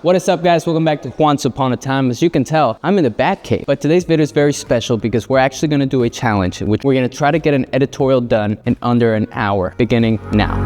What is up, guys? Welcome back to Once Upon a Time. As you can tell, I'm in the bat cave. But today's video is very special because we're actually gonna do a challenge in which we're gonna try to get an editorial done in under an hour, beginning now.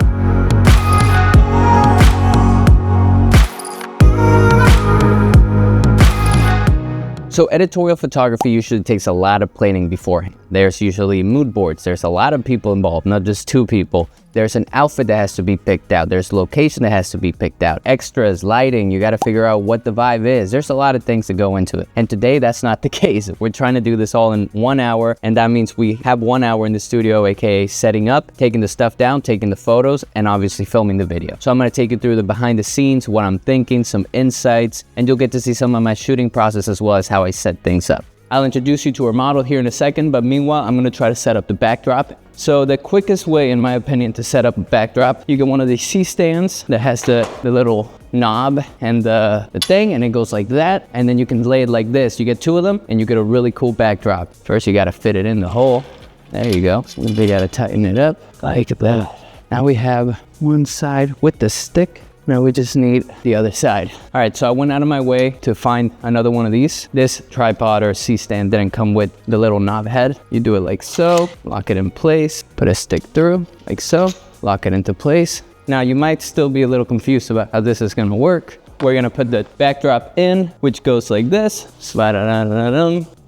So editorial photography usually takes a lot of planning beforehand. There's usually mood boards. There's a lot of people involved, not just two people. There's an outfit that has to be picked out. There's location that has to be picked out. Extras, lighting, you gotta figure out what the vibe is. There's a lot of things that go into it. And today, that's not the case. We're trying to do this all in 1 hour, and that means we have 1 hour in the studio, aka setting up, taking the stuff down, taking the photos, and obviously filming the video. So I'm gonna take you through the behind the scenes, what I'm thinking, some insights, and you'll get to see some of my shooting process as well as how I set things up. I'll introduce you to our model here in a second, but meanwhile, I'm gonna try to set up the backdrop. So the quickest way, in my opinion, to set up a backdrop, you get one of these C-stands that has the little knob and the thing, and it goes like that, and then you can lay it like this. You get two of them, and you get a really cool backdrop. First, you gotta fit it in the hole. There you go. So we gotta tighten it up like that. Now we have one side with the stick. Now we just need the other side. All right, so I went out of my way to find another one of these. This tripod or C-stand didn't come with the little knob head. You do it like so, lock it in place, put a stick through, like so, lock it into place. Now you might still be a little confused about how this is gonna work. We're gonna put the backdrop in, which goes like this, slide it out,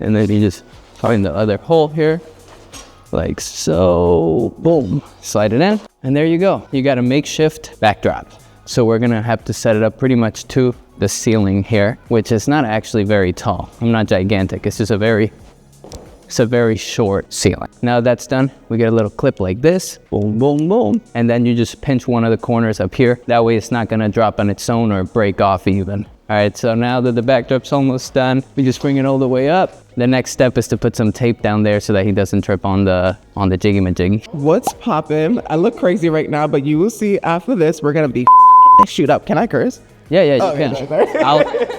and then you just find the other hole here, like so, boom, slide it in, and there you go. You got a makeshift backdrop. So we're gonna have to set it up pretty much to the ceiling here, which is not actually very tall. I'm not gigantic, it's just a very short ceiling. Now that's done, we get a little clip like this, boom, boom, boom. And then you just pinch one of the corners up here. That way it's not gonna drop on its own or break off even. All right, so now that the backdrop's almost done, we just bring it all the way up. The next step is to put some tape down there so that he doesn't trip on the jiggy-majiggy. What's poppin'? I look crazy right now, but you will see after this, we're gonna be shoot up. Can I curse? Yeah, you can.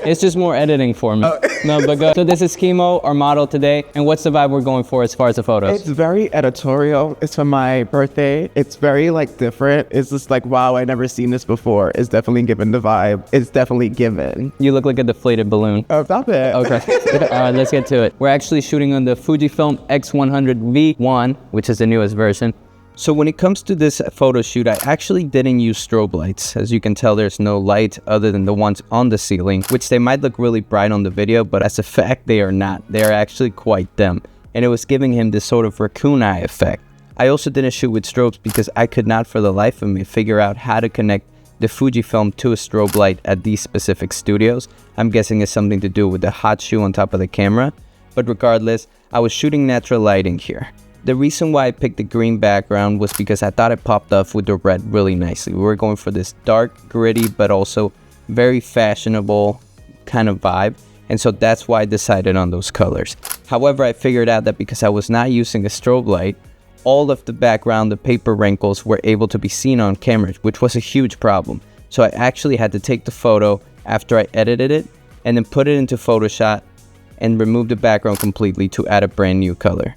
It's just more editing for me. Oh. No, but go. So this is Kemo, our model today. And what's the vibe we're going for as far as the photos? It's very editorial. It's for my birthday. It's very different. It's just like, wow, I never seen this before. It's definitely given the vibe. It's definitely given. You look like a deflated balloon. Oh, stop it. Okay. All right, let's get to it. We're actually shooting on the Fujifilm X100VI, which is the newest version. So when it comes to this photo shoot, I actually didn't use strobe lights. As you can tell, there's no light other than the ones on the ceiling, which they might look really bright on the video, but as a fact, they are not. They are actually quite dim. And it was giving him this sort of raccoon eye effect. I also didn't shoot with strobes because I could not for the life of me figure out how to connect the Fujifilm to a strobe light at these specific studios. I'm guessing it's something to do with the hot shoe on top of the camera. But regardless, I was shooting natural lighting here. The reason why I picked the green background was because I thought it popped off with the red really nicely. We were going for this dark, gritty, but also very fashionable kind of vibe. And so that's why I decided on those colors. However, I figured out that because I was not using a strobe light, all of the background, the paper wrinkles were able to be seen on camera, which was a huge problem. So I actually had to take the photo after I edited it and then put it into Photoshop and remove the background completely to add a brand new color.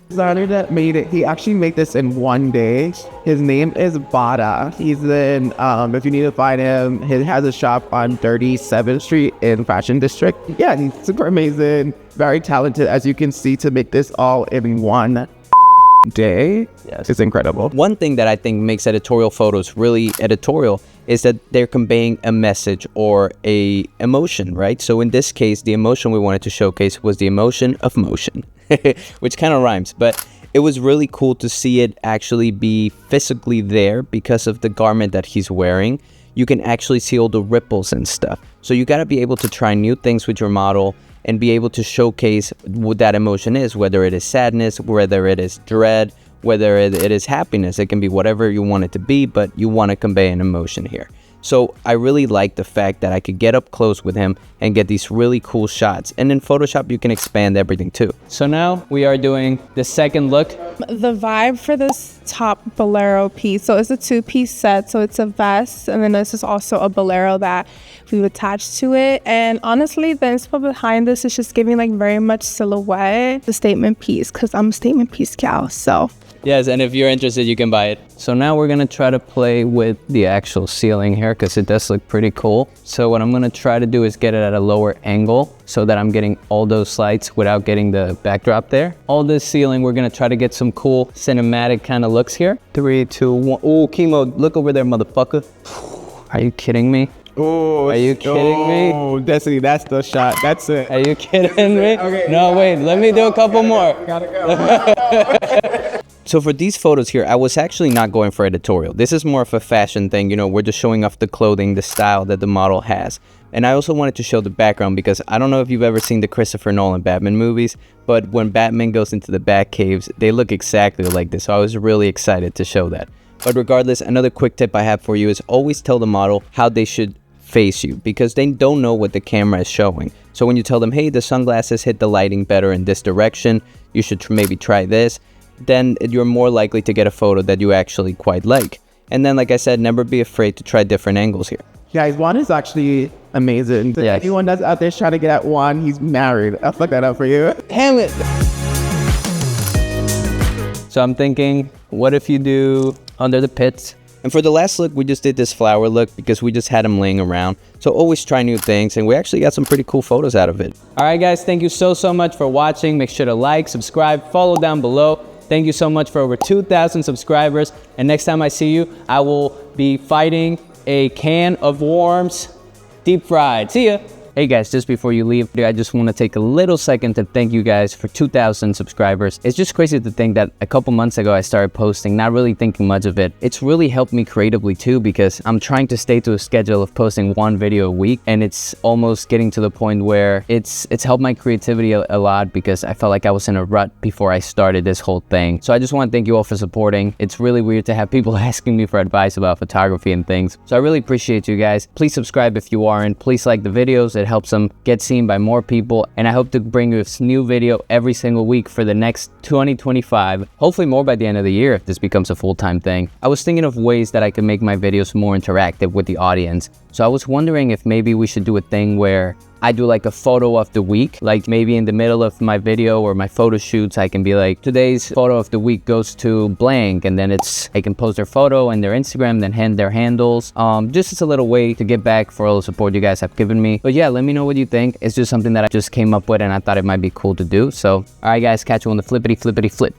Designer that made it, he actually made this in 1 day. His name is Bada. He's in, if you need to find him, he has a shop on 37th Street in Fashion District. Yeah, he's super amazing, very talented, as you can see, to make this all in 1 day. Yes. It's incredible. One thing that I think makes editorial photos really editorial is that they're conveying a message or a emotion, right? So in this case, the emotion we wanted to showcase was the emotion of motion, which kind of rhymes, but it was really cool to see it actually be physically there because of the garment that he's wearing. You can actually see all the ripples and stuff. So you got to be able to try new things with your model and be able to showcase what that emotion is, whether it is sadness, whether it is dread, whether it is happiness. It can be whatever you want it to be, but you want to convey an emotion here. So I really like the fact that I could get up close with him and get these really cool shots. And in Photoshop, you can expand everything too. So now we are doing the second look. The vibe for this top bolero piece, so it's a 2-piece set. So it's a vest, and then this is also a bolero that we've attached to it. And honestly, the inspo behind this is just giving very much silhouette, the statement piece, because I'm a statement piece gal. So Yes, and if you're interested, you can buy it. So now we're gonna try to play with the actual ceiling here because it does look pretty cool. So what I'm gonna try to do is get it at a lower angle so that I'm getting all those lights without getting the backdrop there. All this ceiling, we're gonna try to get some cool cinematic kind of looks here. 3, 2, 1. Oh, Kemo, look over there, motherfucker. Are you kidding me? Oh, are you kidding me? Oh, Destiny, that's the shot. That's it. Are you kidding me? Okay. No, wait, let me do a couple more. Gotta go. So for these photos here, I was actually not going for editorial. This is more of a fashion thing, you know, we're just showing off the clothing, the style that the model has. And I also wanted to show the background because I don't know if you've ever seen the Christopher Nolan Batman movies, but when Batman goes into the Bat caves, they look exactly like this. So I was really excited to show that. But regardless, another quick tip I have for you is always tell the model how they should face you because they don't know what the camera is showing. So when you tell them, hey, the sunglasses hit the lighting better in this direction, you should maybe try this, then you're more likely to get a photo that you actually quite like. And then, like I said, never be afraid to try different angles here. Guys, Juan is actually amazing. Yeah. Anyone that's out there trying to get at Juan, he's married. I'll fuck that up for you. Damn it! So I'm thinking, what if you do under the pits? And for the last look, we just did this flower look because we just had them laying around. So always try new things, and we actually got some pretty cool photos out of it. All right, guys, thank you so much for watching. Make sure to like, subscribe, follow down below. Thank you so much for over 2,000 subscribers. And next time I see you, I will be fighting a can of worms deep fried. See ya. Hey guys, just before you leave, I just want to take a little second to thank you guys for 2,000 subscribers. It's just crazy to think that a couple months ago I started posting, not really thinking much of it. It's really helped me creatively too because I'm trying to stay to a schedule of posting 1 video a week, and it's almost getting to the point where it's helped my creativity a lot because I felt like I was in a rut before I started this whole thing. So I just want to thank you all for supporting. It's really weird to have people asking me for advice about photography and things. So I really appreciate you guys. Please subscribe if you aren't. Please like the videos. It helps them get seen by more people, and I hope to bring you a new video every single week for the next 2025, hopefully more by the end of the year if this becomes a full-time thing. I was thinking of ways that I could make my videos more interactive with the audience, so I was wondering if maybe we should do a thing where I do like a photo of the week, like maybe in the middle of my video or my photo shoots, I can be like, today's photo of the week goes to blank, and then I can post their photo and their Instagram, then hand their handles. Just as a little way to get back for all the support you guys have given me. But yeah, let me know what you think. It's just something that I just came up with and I thought it might be cool to do. So, all right guys, catch you on the flippity flip.